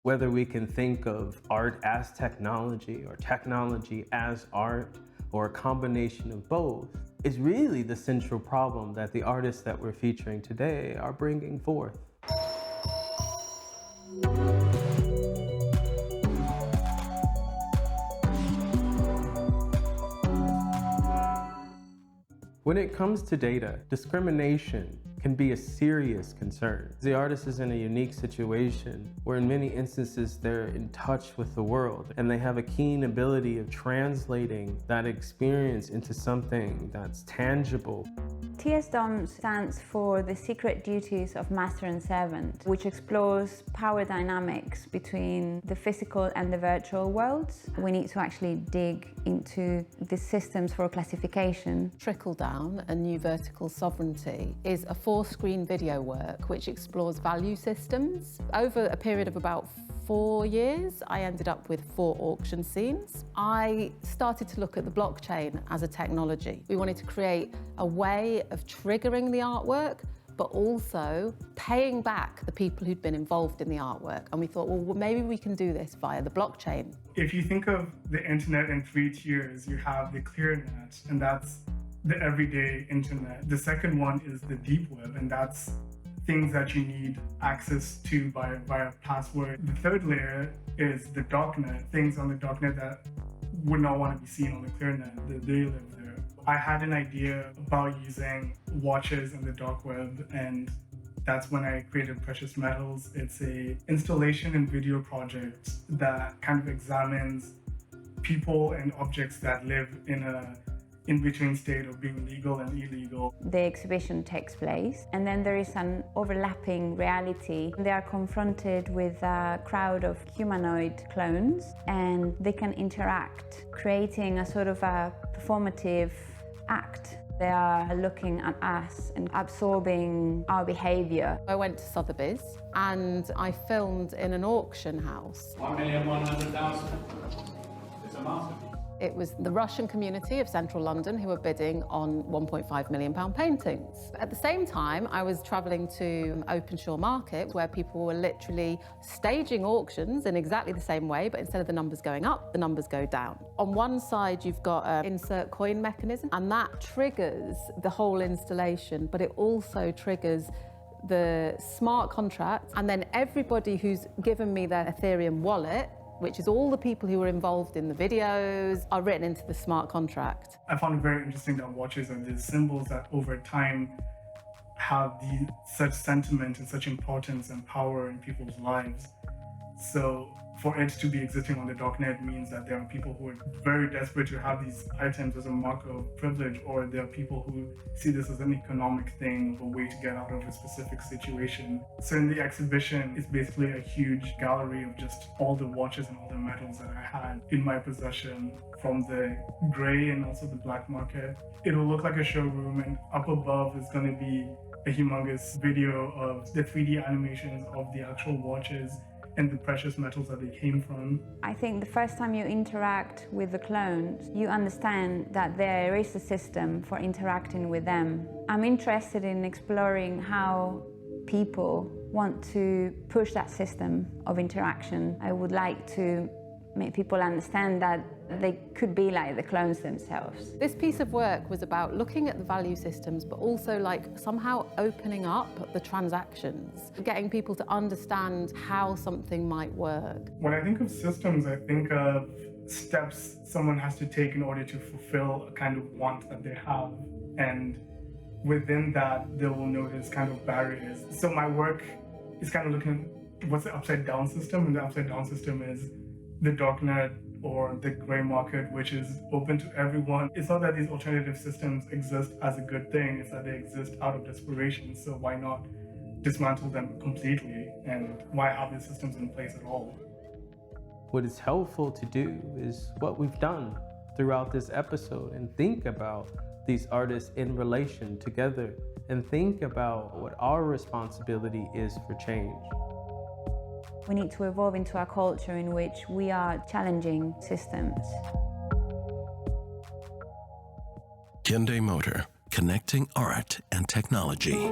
Whether we can think of art as technology or technology as art or a combination of both is really the central problem that the artists that we're featuring today are bringing forth. When it comes to data, discrimination can be a serious concern. The artist is in a unique situation where in many instances they're in touch with the world and they have a keen ability of translating that experience into something that's tangible. TSDOM stands for the Secret Duties of Master and Servant, which explores power dynamics between the physical and the virtual worlds. We need to actually dig into the systems for classification. Trickle Down, a new vertical sovereignty, is a 4-screen video work which explores value systems. Over a period of about 4 years, I ended up with 4 auction scenes. I started to look at the blockchain as a technology. We wanted to create a way of triggering the artwork, but also paying back the people who'd been involved in the artwork. And we thought, well, maybe we can do this via the blockchain. If you think of the internet in 3 tiers, you have the clear net, and that's the everyday internet. The second one is the deep web, and that's things that you need access to via password. The third layer is the darknet, things on the darknet that would not want to be seen on the clear net. They live there. I had an idea about using watches in the dark web, and that's when I created Precious Metals. It's a installation and video project that kind of examines people and objects that live in a in-between state of being legal and illegal. The exhibition takes place, and then there is an overlapping reality. They are confronted with a crowd of humanoid clones, and they can interact, creating a sort of a performative act. They are looking at us and absorbing our behavior. I went to Sotheby's and I filmed in an auction house. 1,100,000. It's a masterpiece. It was the Russian community of central London who were bidding on £1.5 million paintings. At the same time, I was travelling to Openshaw Market, where people were literally staging auctions in exactly the same way, but instead of the numbers going up, the numbers go down. On one side, you've got an insert coin mechanism, and that triggers the whole installation, but it also triggers the smart contract, and then everybody who's given me their Ethereum wallet, which is all the people who were involved in the videos, are written into the smart contract. I found it very interesting that watches are these symbols that over time have such sentiment and such importance and power in people's lives. So for it to be existing on the darknet means that there are people who are very desperate to have these items as a mark of privilege, or there are people who see this as an economic thing, a way to get out of a specific situation. So in the exhibition, it's basically a huge gallery of just all the watches and all the metals that I had in my possession, from the gray and also the black market. It'll look like a showroom, and up above is going to be a humongous video of the 3D animations of the actual watches and the precious metals that they came from. I think the first time you interact with the clones, you understand that there is a system for interacting with them. I'm interested in exploring how people want to push that system of interaction. I would like to make people understand that they could be like the clones themselves. This piece of work was about looking at the value systems, but also like somehow opening up the transactions, getting people to understand how something might work. When I think of systems, I think of steps someone has to take in order to fulfill a kind of want that they have. And within that, they will notice kind of barriers. So my work is kind of looking at what's the upside down system, and the upside down system is the darknet or the gray market, which is open to everyone. It's not that these alternative systems exist as a good thing, it's that they exist out of desperation. So why not dismantle them completely, and why have these systems in place at all? What is helpful to do is what we've done throughout this episode, and think about these artists in relation together, and think about what our responsibility is for change. We need to evolve into a culture in which we are challenging systems. Hyundai Motor, connecting art and technology.